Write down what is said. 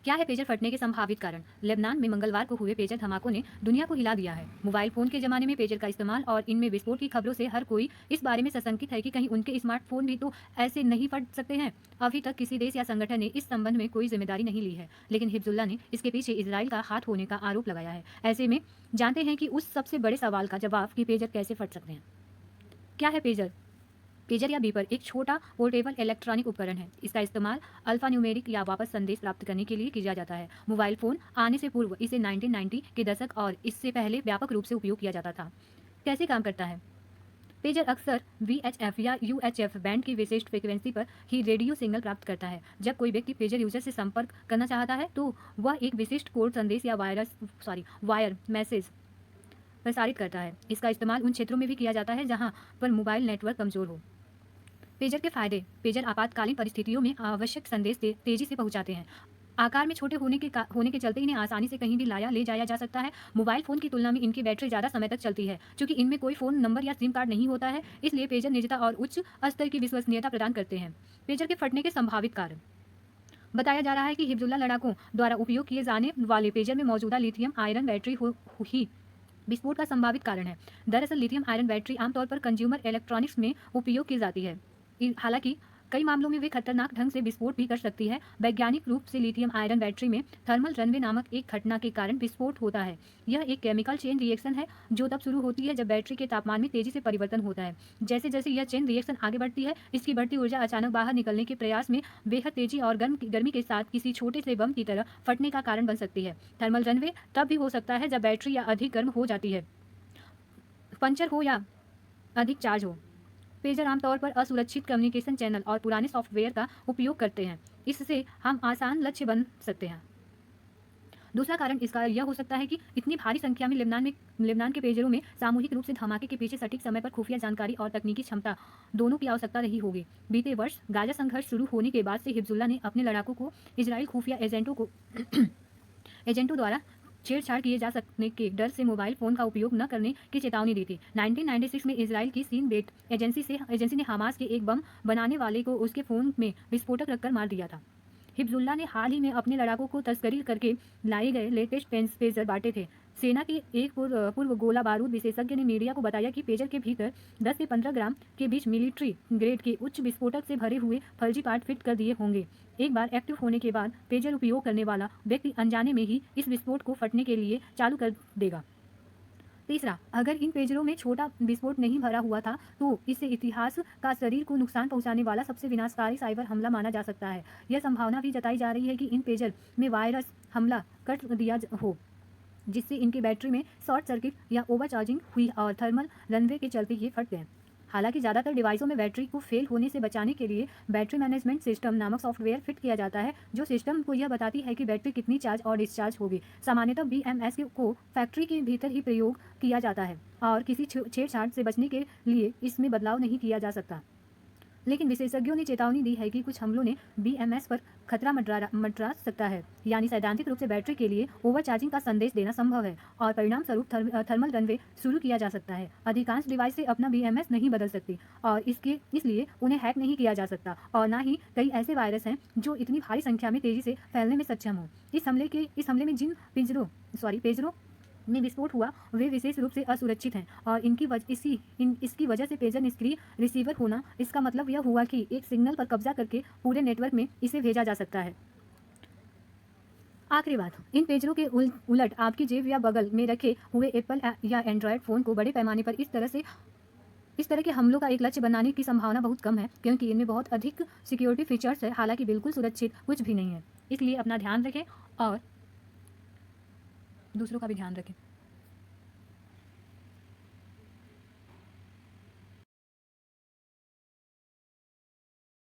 क्या है पेजर फटने के संभावित कारण? लेबनान में मंगलवार को हुए पेजर धमाकों ने दुनिया को हिला दिया है। मोबाइल फोन के जमाने में पेजर का इस्तेमाल और इनमें विस्फोट की खबरों से हर कोई इस बारे में सशंकित है कि कहीं उनके स्मार्टफोन भी तो ऐसे नहीं फट सकते हैं। अभी तक किसी देश या संगठन ने इस संबंध में कोई जिम्मेदारी नहीं ली है, लेकिन हिजबुल्लाह ने इसके पीछे इजराइल का हाथ होने का आरोप लगाया है। ऐसे में जानते हैं कि उस सबसे बड़े सवाल का जवाब कि पेजर कैसे फट सकते हैं। क्या है पेजर? पेजर या बीपर एक छोटा पोर्टेबल इलेक्ट्रॉनिक उपकरण है। इसका इस्तेमाल अल्फान्यूमेरिक या वापस संदेश प्राप्त करने के लिए किया जाता है। मोबाइल फोन आने से पूर्व इसे 1990 के दशक और इससे पहले व्यापक रूप से उपयोग किया जाता था। कैसे काम करता है? पेजर अक्सर VHF या UHF बैंड की विशिष्ट फ्रीक्वेंसी पर ही रेडियो सिग्नल प्राप्त करता है। जब कोई व्यक्ति पेजर यूजर से संपर्क करना चाहता है तो वह एक विशिष्ट कोड संदेश या वायर मैसेज प्रसारित करता है। इसका इस्तेमाल उन क्षेत्रों में भी किया जाता है जहां पर मोबाइल नेटवर्क कमजोर हो। पेजर के फायदे। पेजर आपातकालीन परिस्थितियों में आवश्यक संदेश तेजी से पहुंचाते हैं। आकार में छोटे होने के चलते इन्हें आसानी से कहीं भी ले जाया जा सकता है। मोबाइल फोन की तुलना में इनकी बैटरी ज़्यादा समय तक चलती है। चूंकि इनमें कोई फ़ोन नंबर या सिम कार्ड नहीं होता है, इसलिए पेजर निजता और उच्च स्तर की विश्वसनीयता प्रदान करते हैं। पेजर के फटने के संभावित कारण। बताया जा रहा है कि हिजबुल्लाह लड़ाकों द्वारा उपयोग किए जाने वाले पेजर में मौजूदा लिथियम आयरन बैटरी ही विस्फोट का संभावित कारण है। दरअसल लिथियम आयरन बैटरी आमतौर पर कंज्यूमर इलेक्ट्रॉनिक्स में उपयोग की जाती है। हालांकि कई मामलों में वे खतरनाक ढंग से विस्फोट भी कर सकती है। वैज्ञानिक रूप से लिथियम आयरन बैटरी में थर्मल रनवे नामक एक घटना के कारण विस्फोट होता है। यह एक केमिकल चेन रिएक्शन है जो तब शुरू होती है जब बैटरी के तापमान में तेजी से परिवर्तन होता है। जैसे जैसे यह चेन रिएक्शन आगे बढ़ती है, इसकी बढ़ती ऊर्जा अचानक बाहर निकलने के प्रयास में बेहद तेजी और गर्मी के साथ किसी छोटे से बम की तरह फटने का कारण बन सकती है। थर्मल रनवे तब भी हो सकता है जब बैटरी या अधिक गर्म हो जाती है, पंचर हो या अधिक चार्ज हो। पेजर आमतौर पर असुरक्षित कम्युनिकेशन चैनल और पुराने सॉफ्टवेयर का उपयोग करते हैं। इससे हम आसान लक्ष्य बन सकते हैं। दूसरा कारण इसका यह हो सकता है कि इतनी भारी संख्या में लेबनान के पेजरों में सामूहिक रूप से धमाके के पीछे सटीक समय पर खुफिया जानकारी और तकनीकी क्षमता दोनों की आवश्यकता रही होगी। बीते वर्ष गाजा संघर्ष शुरू होने के बाद से हिजबुल्लाह ने अपने लड़ाकों को इजराइल खुफिया एजेंटों द्वारा छेड़छाड़ किए जा सकने के डर से मोबाइल फोन का उपयोग न करने की चेतावनी दी थी। 1996 में इजराइल की सीन बेट एजेंसी ने हमास के एक बम बनाने वाले को उसके फोन में विस्फोटक रखकर मार दिया था। हिजबुल्लाह ने हाल ही में अपने लड़ाकों को तस्करी करके लाए गए लेटेस्ट पेजर बांटे थे। सेना के एक पूर्व गोला बारूद विशेषज्ञ ने मीडिया को बताया कि पेजर के भीतर 10 से 15 ग्राम के बीच मिलिट्री ग्रेड के उच्च विस्फोटक से भरे हुए फर्जी पार्ट फिट कर दिए होंगे। एक बार एक्टिव होने के बाद पेजर उपयोग करने वाला व्यक्ति अनजाने में ही इस विस्फोट को फटने के लिए चालू कर देगा। तीसरा, अगर इन पेजरों में छोटा विस्फोट नहीं भरा हुआ था तो इसे इतिहास का शरीर को नुकसान पहुंचाने वाला सबसे विनाशकारी साइबर हमला माना जा सकता है। यह संभावना भी जताई जा रही है कि इन पेजर में वायरस हमला कर दिया हो, जिससे इनकी बैटरी में शॉर्ट सर्किट या ओवरचार्जिंग हुई और थर्मल रनवे के चलते ये फट गए। हालांकि ज़्यादातर डिवाइसों में बैटरी को फेल होने से बचाने के लिए बैटरी मैनेजमेंट सिस्टम नामक सॉफ्टवेयर फिट किया जाता है, जो सिस्टम को यह बताती है कि बैटरी कितनी चार्ज और डिस्चार्ज होगी। सामान्यतः BMS को फैक्ट्री के भीतर ही प्रयोग किया जाता है और किसी छेड़छाड़ से बचने के लिए इसमें बदलाव नहीं किया जा सकता। लेकिन विशेषज्ञों ने चेतावनी दी है कि कुछ हमलों ने BMS पर खतरा मंडरा सकता है, यानी सैद्धांतिक रूप से बैटरी के लिए ओवरचार्जिंग का संदेश देना संभव है और परिणाम स्वरूप थर्मल रनवे शुरू किया जा सकता है। अधिकांश डिवाइस से अपना BMS नहीं बदल सकती और इसलिए उन्हें हैक नहीं किया जा सकता और ना ही कई ऐसे वायरस हैं जो इतनी भारी संख्या में तेजी से फैलने में सक्षम हो। इस हमले में जिन पेजरों में विस्फोट हुआ वे विशेष रूप से असुरक्षित हैं और इसकी वजह से पेजर निष्क्रिय रिसीवर होना, इसका मतलब यह हुआ कि एक सिग्नल पर कब्जा करके पूरे नेटवर्क में इसे भेजा जा सकता है। आखिरी बात, इन पेजरों के उलट आपकी जेब या बगल में रखे हुए एप्पल या एंड्रॉयड फ़ोन को बड़े पैमाने पर इस तरह के हमलों का एक लक्ष्य बनाने की संभावना बहुत कम है, क्योंकि इनमें बहुत अधिक सिक्योरिटी फीचर्स है। हालांकि बिल्कुल सुरक्षित कुछ भी नहीं है। इसलिए अपना ध्यान रखें और दूसरों का भी ध्यान रखें।